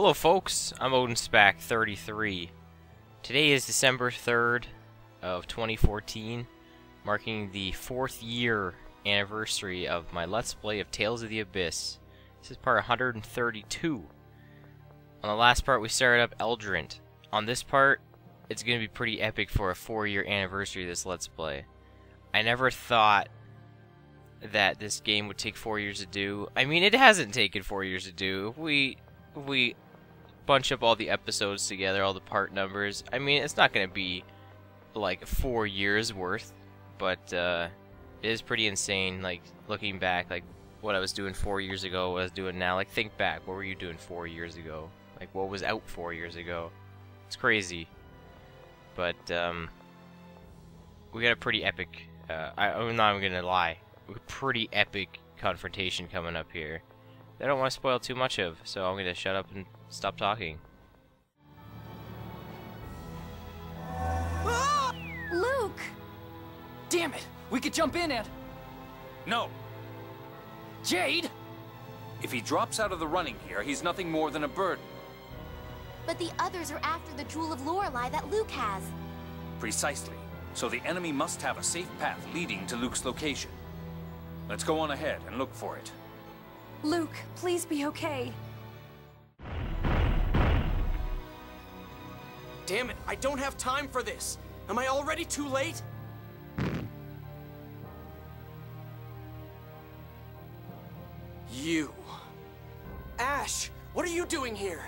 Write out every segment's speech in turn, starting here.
Hello folks, I'm OdinSpac33. Today is December 3rd of 2014, marking the 4th year anniversary of my Let's Play of Tales of the Abyss. This is part 132. On the last part we started up Eldrant. On this part, it's going to be pretty epic for a 4-year anniversary of this Let's Play. I never thought that this game would take 4 years to do. I mean, it hasn't taken 4 years to do. We bunch up all the episodes together, all the part numbers. I mean, it's not going to be like 4 years worth, but it is pretty insane, like, looking back, like, what I was doing 4 years ago, what I was doing now. Like, think back, what were you doing 4 years ago? Like, what was out 4 years ago? It's crazy. But, we got a pretty epic, I'm not even gonna lie, a pretty epic confrontation coming up here. I don't want to spoil too much of, so I'm gonna shut up and stop talking. Ah! Luke! Damn it! We could jump in and... No. Jade! If he drops out of the running here, he's nothing more than a burden. But the others are after the Jewel of Lorelei that Luke has. Precisely. So the enemy must have a safe path leading to Luke's location. Let's go on ahead and look for it. Luke, please be okay. Damn it, I don't have time for this. Am I already too late? You. Ash, what are you doing here?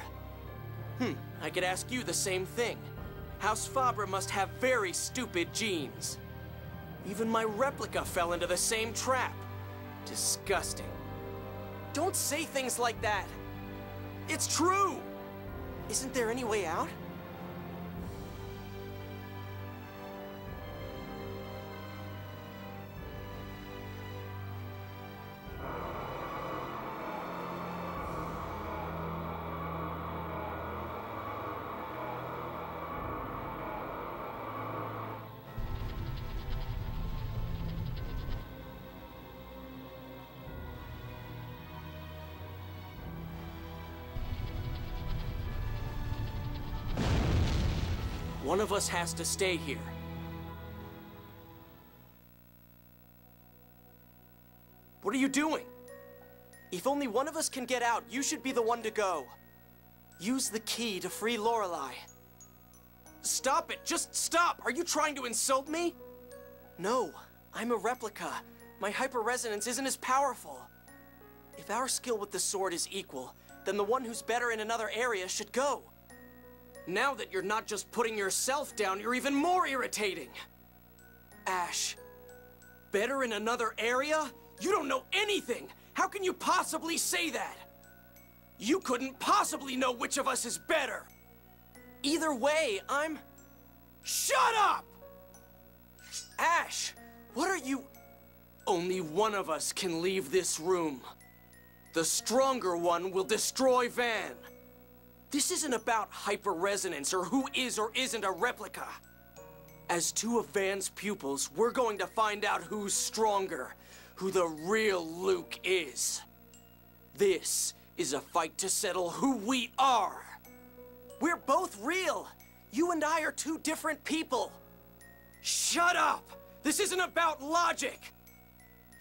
I could ask you the same thing. House Fabre must have very stupid genes. Even my replica fell into the same trap. Disgusting. Don't say things like that. It's true! Isn't there any way out? One of us has to stay here. What are you doing? If only one of us can get out, you should be the one to go. Use the key to free Lorelei. Stop it! Just stop! Are you trying to insult me? No, I'm a replica. My hyper-resonance isn't as powerful. If our skill with the sword is equal, then the one who's better in another area should go. Now that you're not just putting yourself down, you're even more irritating. Ash, better in another area? You don't know anything! How can you possibly say that? You couldn't possibly know which of us is better! Either way, I'm... Shut up! Ash, what are you... Only one of us can leave this room. The stronger one will destroy Van. This isn't about hyper-resonance or who is or isn't a replica. As two of Van's pupils, we're going to find out who's stronger, who the real Luke is. This is a fight to settle who we are. We're both real. You and I are two different people. Shut up! This isn't about logic.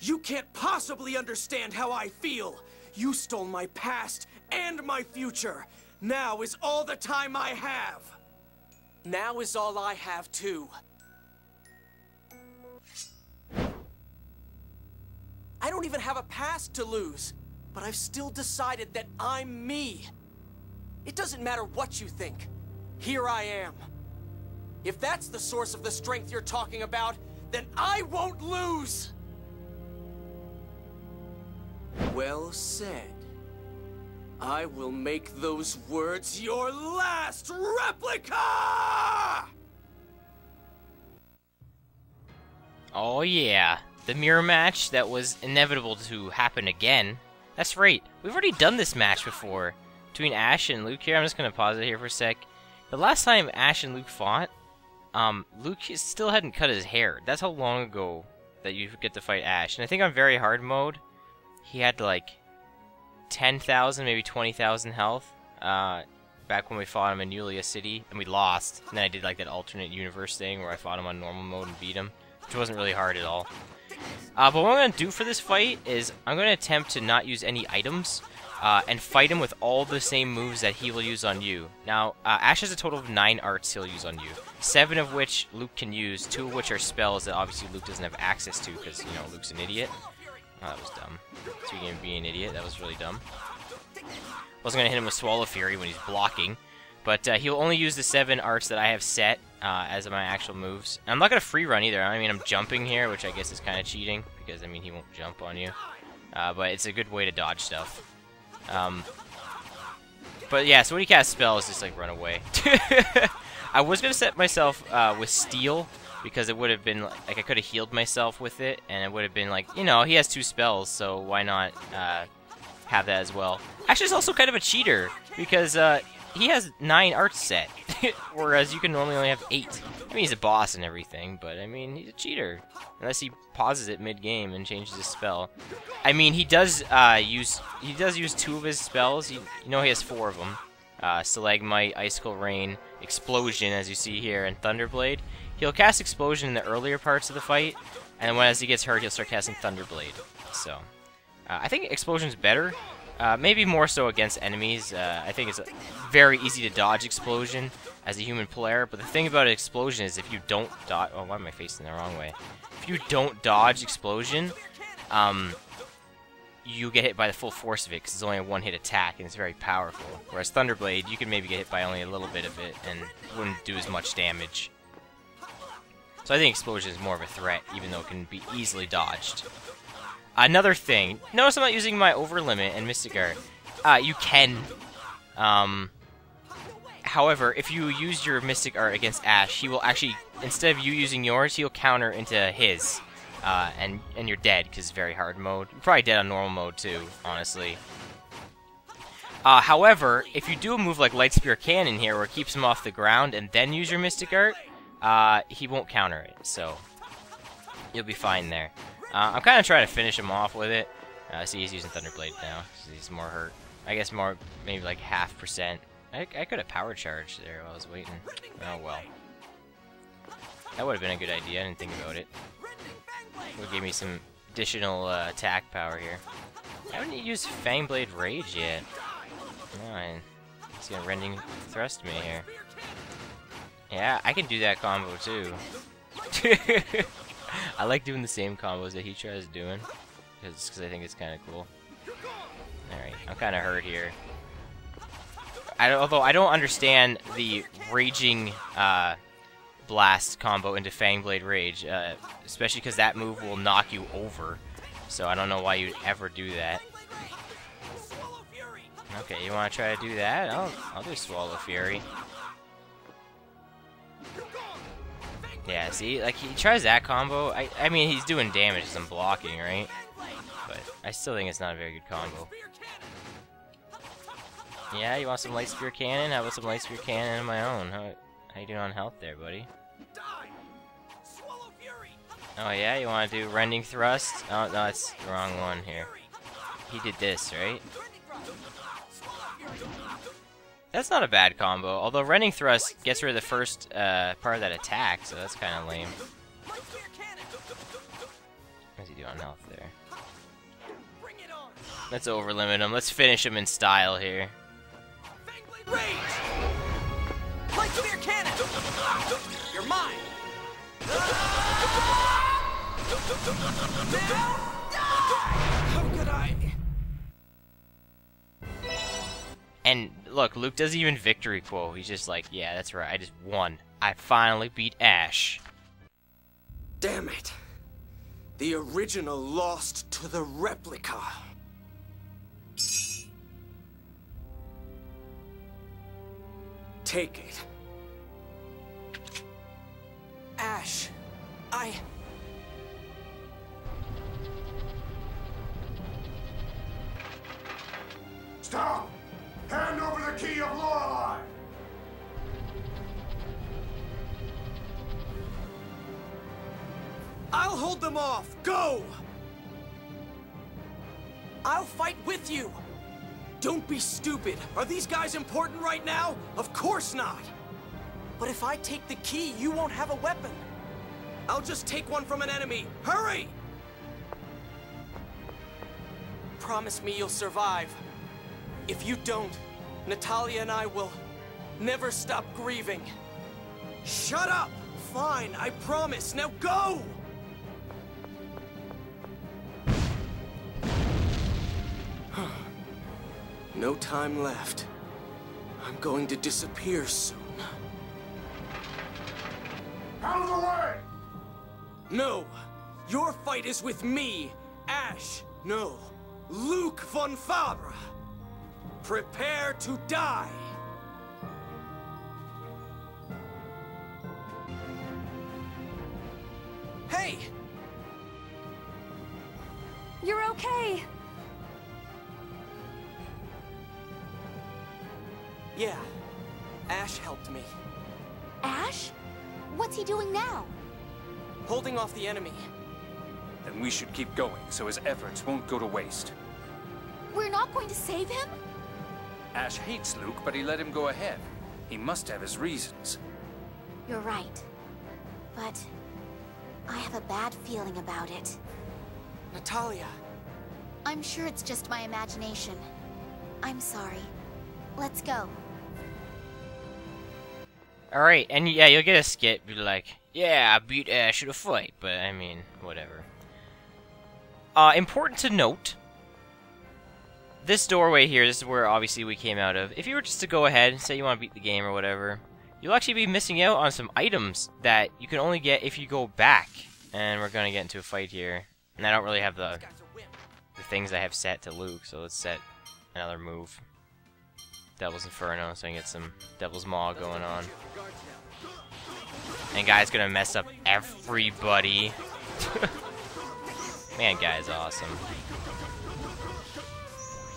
You can't possibly understand how I feel. You stole my past and my future. Now is all the time I have. Now is all I have, too. I don't even have a past to lose, but I've still decided that I'm me. It doesn't matter what you think. Here I am. If that's the source of the strength you're talking about, then I won't lose! Well said. I will make those words your last replica! Oh yeah, the mirror match that was inevitable to happen again. That's right, we've already done this match before, between Ash and Luke here. I'm just gonna pause it here for a sec. The last time Ash and Luke fought, Luke still hadn't cut his hair. That's how long ago that you get to fight Ash. And I think on very hard mode, he had like 10,000, maybe 20,000 health. back when we fought him in Yulia City, and we lost. And then I did like that alternate universe thing where I fought him on normal mode and beat him, which wasn't really hard at all. But what I'm going to do for this fight is I'm going to attempt to not use any items and fight him with all the same moves that he will use on you. Now, Ash has a total of 9 arts he'll use on you, 7 of which Luke can use, 2 of which are spells that obviously Luke doesn't have access to because, you know, Luke's an idiot. Oh, that was dumb. Speaking of being an idiot, that was really dumb. Wasn't going to hit him with Swallow Fury when he's blocking, but he'll only use the 7 arts that I have set as my actual moves. And I'm not going to free run either. I mean, I'm jumping here, which I guess is kind of cheating, because, I mean, he won't jump on you. But it's a good way to dodge stuff. But yeah, so when he casts spells, just like run away. I was going to set myself with Steel, because it would have been, like I could have healed myself with it, and it would have been like, you know, he has 2 spells, so why not have that as well. Actually, it's also kind of a cheater, because he has 9 arts set, whereas you can normally only have 8. I mean, he's a boss and everything, but I mean, he's a cheater. Unless he pauses it mid-game and changes his spell. I mean, he does use 2 of his spells. You know he has 4 of them. Stalagmite, Icicle Rain, Explosion, as you see here, and Thunderblade. He'll cast Explosion in the earlier parts of the fight, and as he gets hurt, he'll start casting Thunderblade. So, I think Explosion's better. Maybe more so against enemies. I think it's very easy to dodge Explosion as a human player, but the thing about Explosion is if you don't dodge... Oh, why am I facing the wrong way? If you don't dodge Explosion, you get hit by the full force of it, because it's only a 1-hit attack, and it's very powerful. Whereas Thunderblade, you can maybe get hit by only a little bit of it, and wouldn't do as much damage. So I think Explosion is more of a threat, even though it can be easily dodged. Another thing, notice I'm not using my Overlimit and Mystic Art. You can. However, if you use your Mystic Art against Ash, he will actually, instead of you using yours, he'll counter into his. And you're dead, because it's very hard mode. You're probably dead on normal mode, too, honestly. However, if you do a move like Light Spear Cannon here, where it keeps him off the ground, and then use your Mystic Art, he won't counter it, so you'll be fine there. I'm kind of trying to finish him off with it. See, he's using Thunderblade now, so he's more hurt. I guess more, maybe like 0.5%. I could have Power Charged there while I was waiting. Oh well. That would have been a good idea, I didn't think about it. It would give me some additional attack power here. I haven't used Fangblade Rage yet. No, he's gonna Rending Thrust me here. Yeah, I can do that combo too. I like doing the same combos that he tries doing, because I think it's kind of cool. Alright, I'm kind of hurt here. Although I don't understand the Raging Blast combo into Fangblade Rage, especially because that move will knock you over. So I don't know why you'd ever do that. Okay, you want to try to do that? I'll do Swallow Fury. Yeah, see, like he tries that combo. I mean, he's doing damage as I'm blocking, right? But I still think it's not a very good combo. Yeah, you want some Light Spear Cannon? How about some Light Spear Cannon of my own? How you doing on health there, buddy? Oh yeah, you want to do Rending Thrust? Oh, no, that's the wrong one here. He did this, right? That's not a bad combo, although Rending Thrust gets rid of the first part of that attack, so that's kind of lame. What's he doing on health there? Let's overlimit him. Let's finish him in style here. Light Spear Cannon! You're mine! How could I? And look, Luke doesn't even victory quote. He's just like, yeah, that's right, I just won. I finally beat Ash. Damn it. The original lost to the replica. Take it. Ash, Stop! Hand over the key of Lorelei! I'll hold them off. Go! I'll fight with you. Don't be stupid. Are these guys important right now? Of course not. But if I take the key, you won't have a weapon. I'll just take one from an enemy. Hurry! Promise me you'll survive. If you don't, Natalia and I will never stop grieving. Shut up! Fine, I promise. Now go! No time left. I'm going to disappear soon. Out of the way! No! Your fight is with me, Ash. No, Luke von Fabre. Prepare to die! Hey! You're okay. Yeah, Ash helped me. Ash? What's he doing now? Holding off the enemy. Then we should keep going, so his efforts won't go to waste. We're not going to save him? Ash hates Luke, but he let him go ahead. He must have his reasons. You're right. But I have a bad feeling about it. Natalia. I'm sure it's just my imagination. I'm sorry. Let's go. Alright, and yeah, you'll get a skit, be like, yeah, I beat Ash in a fight, but I mean, whatever. Important to note, this doorway here, this is where obviously we came out of. If you were just to go ahead and say you want to beat the game or whatever, you'll actually be missing out on some items that you can only get if you go back. And we're gonna get into a fight here. And I don't really have the things I have set to Luke, so let's set another move. Devil's Inferno, so I can get some Devil's Maw going on. And Guy's gonna mess up everybody. Man, Guy's awesome.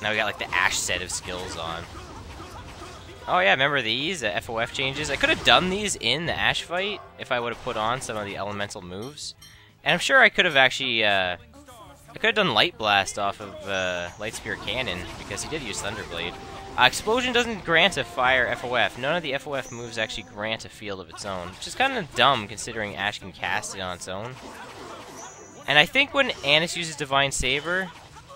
Now we got like the Ash set of skills on. Oh yeah, remember these FOF changes? I could have done these in the Ash fight if I would have put on some of the elemental moves. And I'm sure I could have actually, I could have done Light Blast off of Light Spear Cannon, because he did use Thunderblade. Explosion doesn't grant a fire FOF. None of the FOF moves actually grant a field of its own, which is kind of dumb considering Ash can cast it on its own. And I think when Annis uses Divine Saber,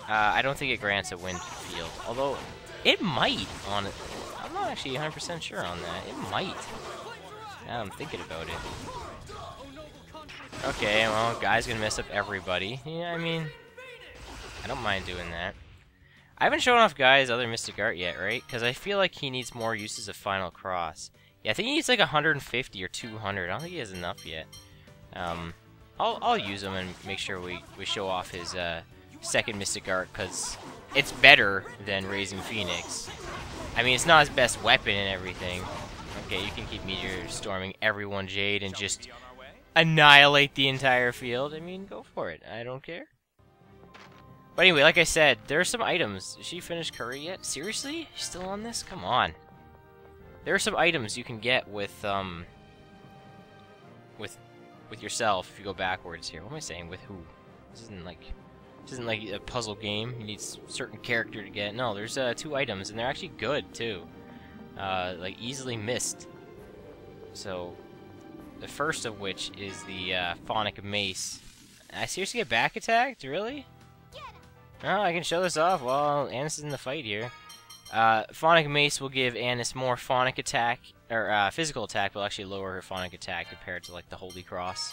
I don't think it grants a wind field. Although, it might on it. I'm not actually 100% sure on that. It might. Now I'm thinking about it. Okay, well, Guy's gonna mess up everybody. Yeah, I mean, I don't mind doing that. I haven't shown off Guy's other Mystic Art yet, right? Because I feel like he needs more uses of Final Cross. Yeah, I think he needs like 150 or 200. I don't think he has enough yet. I'll use him and make sure we show off his second Mystic Art, because it's better than Raising Phoenix. I mean, it's not his best weapon and everything. Okay, you can keep Meteor Storming everyone, Jade, and just annihilate the entire field. I mean, go for it. I don't care. But anyway, like I said, there are some items. Did she finish curry yet? Seriously? She's still on this? Come on. There are some items you can get with yourself if you go backwards here. What am I saying? With who? This isn't like a puzzle game. You need a certain character to get. No, there's 2 items, and they're actually good too. Like easily missed. So the first of which is the Phonic Mace. I seriously get back attacked? Really? Oh, I can show this off while Annis is in the fight here. Phonic Mace will give Annis more phonic attack, or physical attack, but will actually lower her phonic attack compared to like the Holy Cross.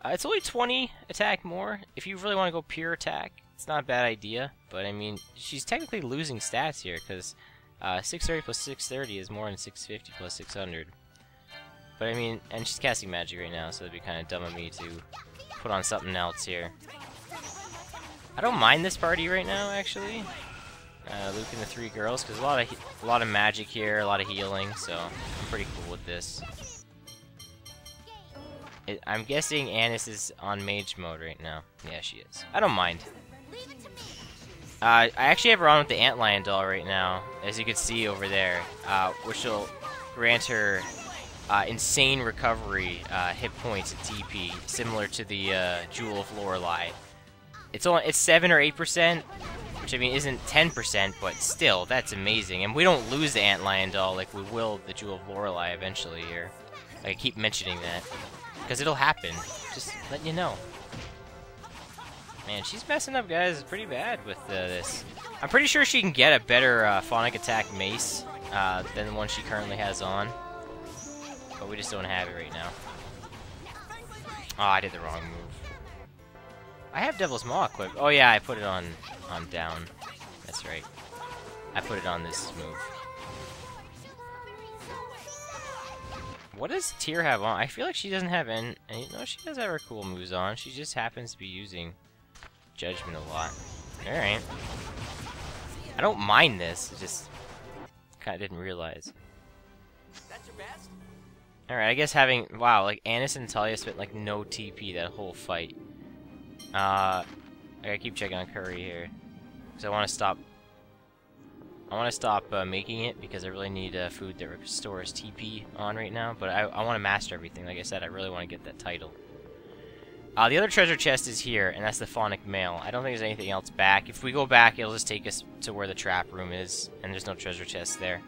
It's only 20 attack more. If you really want to go pure attack, it's not a bad idea. But I mean, she's technically losing stats here because 630 plus 630 is more than 650 plus 600. But I mean, and she's casting magic right now, so it'd be kind of dumb of me to put on something else here. I don't mind this party right now, actually. Luke and the 3 girls, because a lot of magic here, a lot of healing, so I'm pretty cool with this. I'm guessing Annis is on mage mode right now. Yeah, she is. I don't mind. I actually have her on with the Antlion doll right now, as you can see over there, which will grant her insane recovery hit points and TP, similar to the Jewel of Lorelei. It's 7 or 8%, which I mean isn't 10%, but still that's amazing. And we don't lose the Antlion doll like we will the Jewel of Lorelei eventually here. I keep mentioning that because it'll happen. Just letting you know. Man, she's messing up, guys, pretty bad with this. I'm pretty sure she can get a better phonic attack mace than the one she currently has on, but we just don't have it right now. Oh, I did the wrong move. I have Devil's Maw equipped. Oh yeah, I put it on down. That's right. I put it on this move. What does Tyr have on? I feel like she doesn't have any. No, she does have her cool moves on. She just happens to be using Judgment a lot. Alright. I don't mind this. I just kind of didn't realize. Alright, I guess having... Wow, like, Annis and Talia spent, like, no TP that whole fight. I gotta keep checking on Curry here. Because I want to stop... making it, because I really need food that restores TP on right now. But I want to master everything. Like I said, I really want to get that title. The other treasure chest is here, and that's the Phonic Mail. I don't think there's anything else back. If we go back, it'll just take us to where the trap room is, and there's no treasure chest there.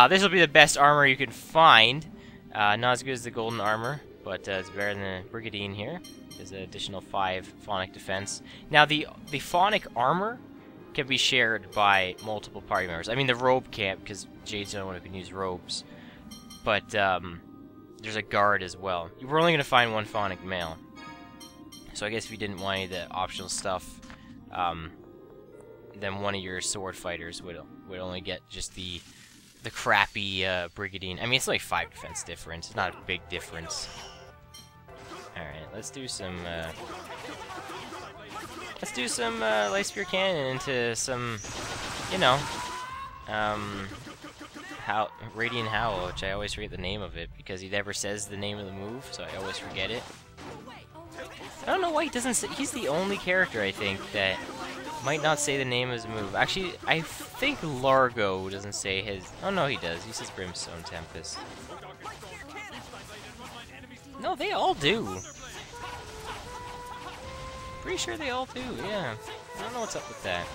This will be the best armor you can find. Not as good as the golden armor, but it's better than the Brigandine here. There's an additional 5 Phonic defense. Now, the Phonic armor can be shared by multiple party members. I mean, the robe can't, because Jade's the only one who can use robes. But, there's a guard as well. We're only going to find 1 Phonic Mail. So I guess if you didn't want any of the optional stuff, then one of your sword fighters would only get just the crappy Brigandine. I mean, it's only 5 defense difference. It's not a big difference. Alright, let's do some Light Spear Cannon into some, you know, Radiant Howl, which I always forget the name of it, because he never says the name of the move, so I always forget it. I don't know why he doesn't say, he's the only character, I think, that might not say the name of his move. Actually, I think Largo doesn't say his... Oh, no, he does. He says Brimstone Tempest. No, they all do. Pretty sure they all do, yeah. I don't know what's up with that.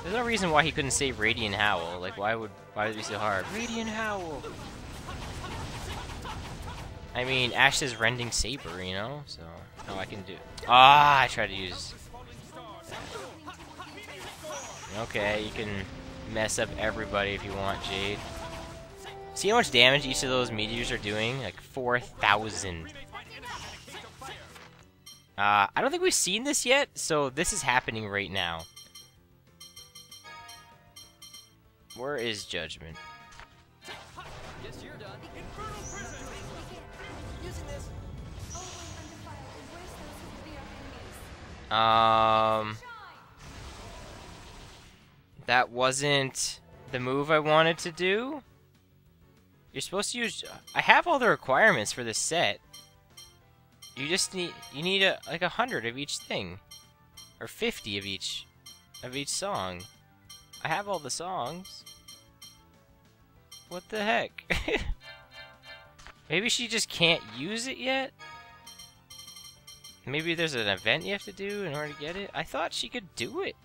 There's no reason why he couldn't say Radiant Howl. Like, why would it be so hard? Radiant Howl! I mean, Ash's Rending Saber, you know? So, no, I can do... Ah, I tried to use... Okay, you can mess up everybody if you want, Jade. See how much damage each of those meteors are doing? Like, 4,000. I don't think we've seen this yet, so this is happening right now. Where is Judgment? That wasn't the move I wanted to do. You're supposed to use... I have all the requirements for this set. You just need... You need like 100 of each thing. Or 50 of each song. I have all the songs. What the heck? Maybe she just can't use it yet? Maybe there's an event you have to do in order to get it? I thought she could do it.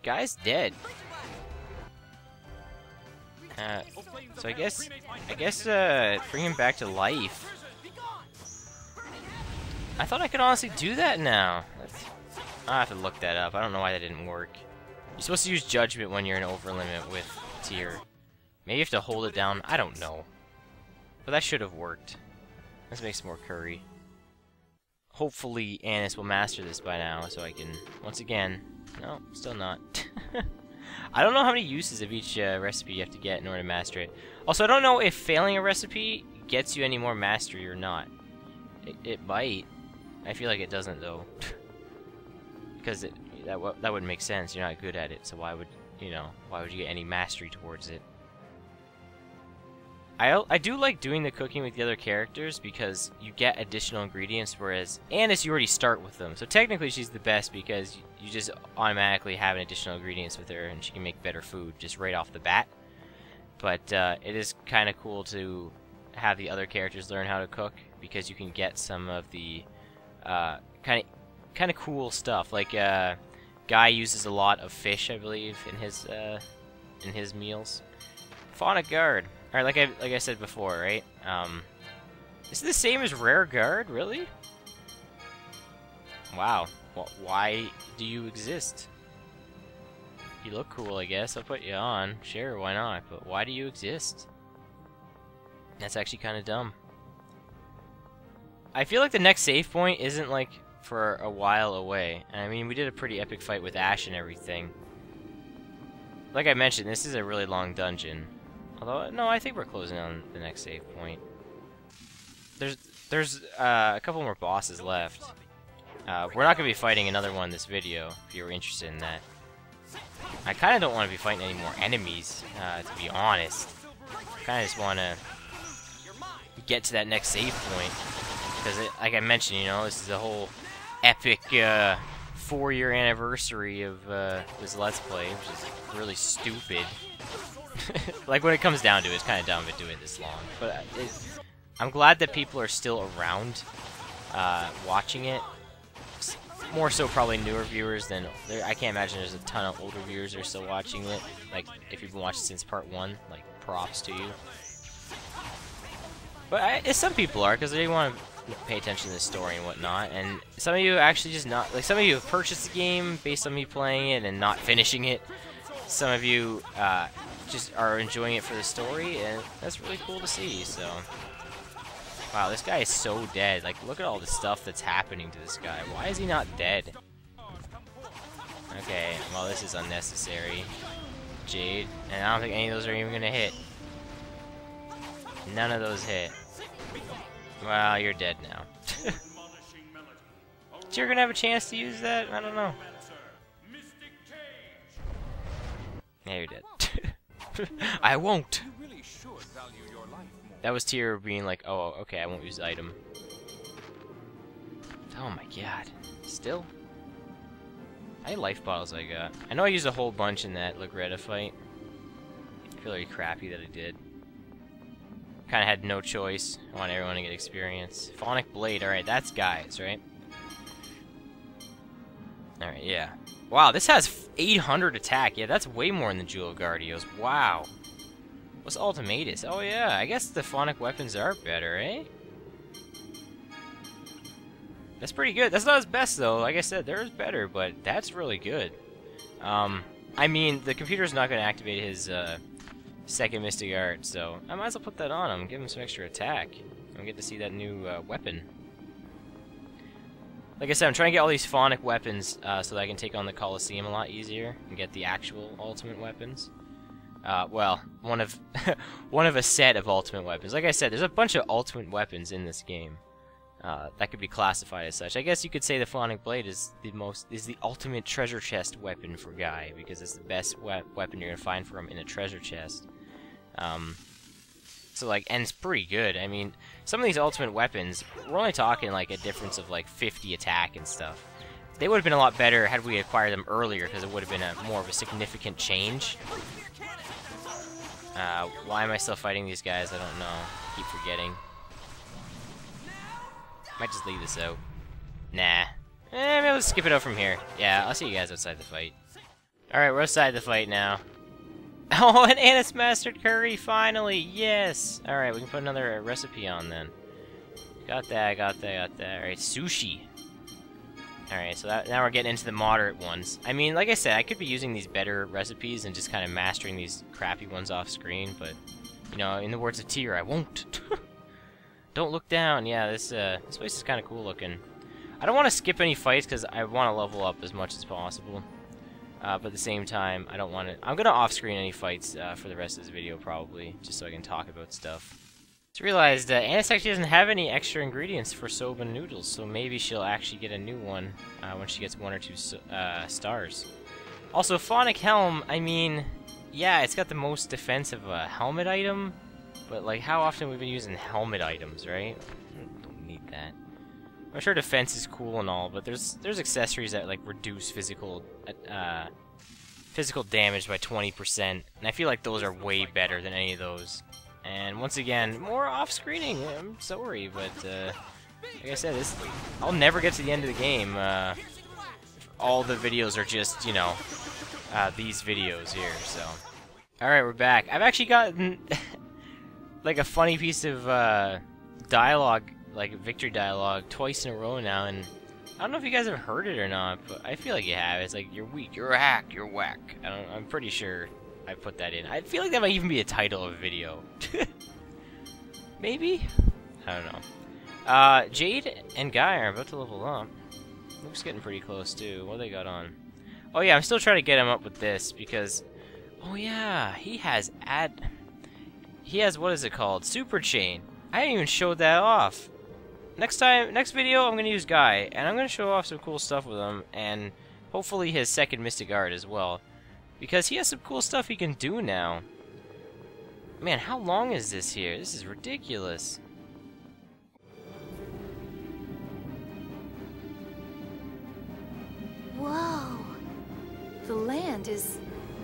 Guy's dead. So I guess bring him back to life. I thought I could honestly do that now. I'll have to look that up. I don't know why that didn't work. You're supposed to use Judgment when you're in overlimit with Tyr. Maybe you have to hold it down. I don't know. But that should have worked. Let's make some more curry. Hopefully Annis will master this by now, so I can... Once again... No, still not. I don't know how many uses of each recipe you have to get in order to master it. Also, I don't know if failing a recipe gets you any more mastery or not. It might. I feel like it doesn't, though. Because that wouldn't make sense. You're not good at it, so why would you get any mastery towards it? I do like doing the cooking with the other characters because you get additional ingredients, whereas Annis, you already start with them. So technically she's the best because you just automatically have an additional ingredients with her and she can make better food just right off the bat. But it is kind of cool to have the other characters learn how to cook because you can get some of the kind kind of cool stuff. Like Guy uses a lot of fish, I believe, in his meals. Phonic Guard. All right, like I said before, right? Is it the same as Rare Guard? Really? Wow. Well, why do you exist? You look cool, I guess. I'll put you on. Sure, why not? But why do you exist? That's actually kind of dumb. I feel like the next save point isn't, like, for a while away. I mean, we did a pretty epic fight with Ash and everything. Like I mentioned, this is a really long dungeon. Although, no, I think we're closing on the next save point. There's a couple more bosses left. We're not going to be fighting another one in this video, if you were interested in that. I kind of don't want to be fighting any more enemies, to be honest. I kind of just want to get to that next save point. Because, like I mentioned, you know, this is the whole epic 4-year anniversary of this Let's Play, which is really stupid. Like, when it comes down to it, it's kind of dumb to do it this long. But I'm glad that people are still around watching it. More so probably newer viewers than... I can't imagine there's a ton of older viewers that are still watching it. Like, if you've been watching since part 1, like, props to you. But some people are, because they want to pay attention to the story and whatnot. And some of you actually just not... Like, some of you have purchased the game based on me playing it and not finishing it. Some of you just are enjoying it for the story, and that's really cool to see, so... Wow, this guy is so dead. Like, look at all the stuff that's happening to this guy. Why is he not dead? Okay, well, this is unnecessary. Jade. And I don't think any of those are even gonna hit. None of those hit. Well, you're dead now. You're gonna have a chance to use that? I don't know. Yeah, you're dead. I won't! That was Tyr being like, oh, okay, I won't use the item. Oh my god. Still? How many life bottles I got? I know I used a whole bunch in that Lagretta fight. I feel really crappy that I did. Kinda had no choice. I want everyone to get experience. Phonic Blade, alright, that's Guy's, right? Alright, yeah. Wow, this has 800 attack. Yeah, that's way more than the Jewel of Guardios. Wow. What's Ultimatus? Oh yeah, I guess the phonic weapons are better, eh? That's pretty good. That's not his best though. Like I said, there's better, but that's really good. I mean, the computer's not going to activate his second Mystic Art, so I might as well put that on him, give him some extra attack, and get to see that new weapon. Like I said, I'm trying to get all these phonic weapons so that I can take on the Colosseum a lot easier and get the actual ultimate weapons. Well, one of a set of ultimate weapons. Like I said, there's a bunch of ultimate weapons in this game that could be classified as such. I guess you could say the Phonic Blade is the ultimate treasure chest weapon for Guy, because it's the best weapon you're gonna find for him in a treasure chest. So like, and it's pretty good. I mean, some of these ultimate weapons, we're only talking like a difference of like 50 attack and stuff. They would have been a lot better had we acquired them earlier, because it would have been more of a significant change. Why am I still fighting these guys? I don't know. I keep forgetting. Might just leave this out. Nah. Maybe I'll just skip it out from here. Yeah, I'll see you guys outside the fight. Alright, we're outside the fight now. Oh, an Anise Mastered Curry, finally! Yes! Alright, we can put another recipe on then. Got that, got that, got that. Alright, sushi. Alright, so now we're getting into the moderate ones. I mean, like I said, I could be using these better recipes and just kind of mastering these crappy ones off screen, but, you know, in the words of Tyr, I won't. Don't look down. Yeah, this place is kind of cool looking. I don't want to skip any fights because I want to level up as much as possible. But at the same time, I don't want to... I'm going to off-screen any fights for the rest of this video, probably, just so I can talk about stuff. Just realized Anise actually doesn't have any extra ingredients for soba noodles, so maybe she'll actually get a new one when she gets 1 or 2 stars. Also, Phonic Helm, I mean, yeah, it's got the most defensive helmet item, but like, how often we've been using helmet items, right? Don't need that. I'm sure defense is cool and all, but there's accessories that like reduce physical damage by 20%, and I feel like those are way better than any of those. And once again, more off-screening. I'm sorry, but Like I said, I'll never get to the end of the game. All the videos are just, you know, these videos here, so. Alright, we're back. I've actually gotten, like, a funny piece of, dialogue, like, victory dialogue, twice in a row now, and I don't know if you guys have heard it or not, but I feel like you have. It's like, you're weak, you're a hack, you're whack. I'm pretty sure I put that in. I feel like that might even be a title of a video. Maybe? I don't know. Jade and Guy are about to level up. Luke's getting pretty close, too. What do they got on? Oh, yeah, I'm still trying to get him up with this, because... Oh, yeah, he has, what is it called? Super Chain. I didn't even show that off. Next video, I'm going to use Guy, and I'm going to show off some cool stuff with him, and hopefully his second Mystic Art as well. Because he has some cool stuff he can do now. Man, how long is this here? This is ridiculous. Whoa. The land is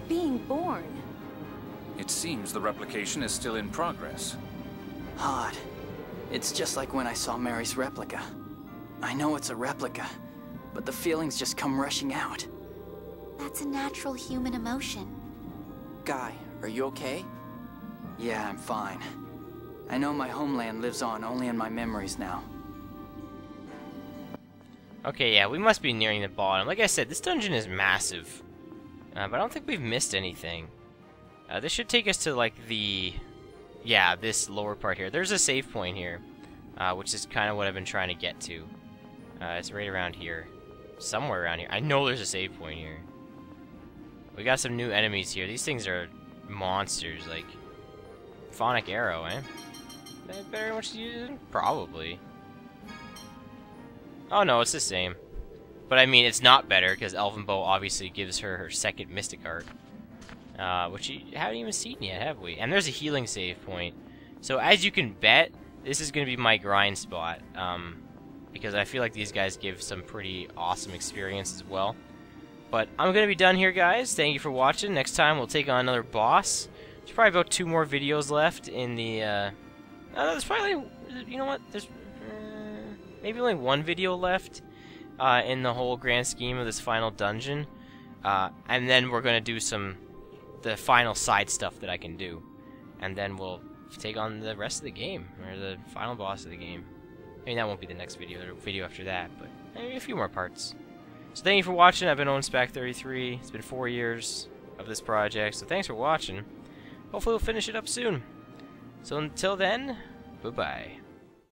being born. It seems the replication is still in progress. Odd. It's just like when I saw Mary's replica. I know it's a replica, but the feelings just come rushing out. That's a natural human emotion. Guy, are you okay? Yeah, I'm fine. I know my homeland lives on only in my memories now. Okay, yeah, we must be nearing the bottom. Like I said, this dungeon is massive. But I don't think we've missed anything. This should take us to, like, yeah, this lower part here. There's a save point here, which is kind of what I've been trying to get to. It's right around here. Somewhere around here. I know there's a save point here. We got some new enemies here. These things are monsters, like... Phonic Arrow, eh? That better much to use it? Probably. Oh no, it's the same. But I mean, it's not better, because Elven Bow obviously gives her her second Mystic Art. Which you haven't even seen yet, have we? And there's a healing save point. So as you can bet, this is going to be my grind spot. Because I feel like these guys give some pretty awesome experience as well. But I'm going to be done here, guys. Thank you for watching. Next time, we'll take on another boss. There's probably about 2 more videos left in the, there's probably, you know what, there's, maybe only 1 video left, in the whole grand scheme of this final dungeon. And then we're going to do the final side stuff that I can do. And then we'll take on the rest of the game, or the final boss of the game. I mean, that won't be the next video, the video after that, but maybe a few more parts. So thank you for watching. I've been OwenSpack33. It's been 4 years of this project, so thanks for watching. Hopefully we'll finish it up soon. So until then, bye-bye.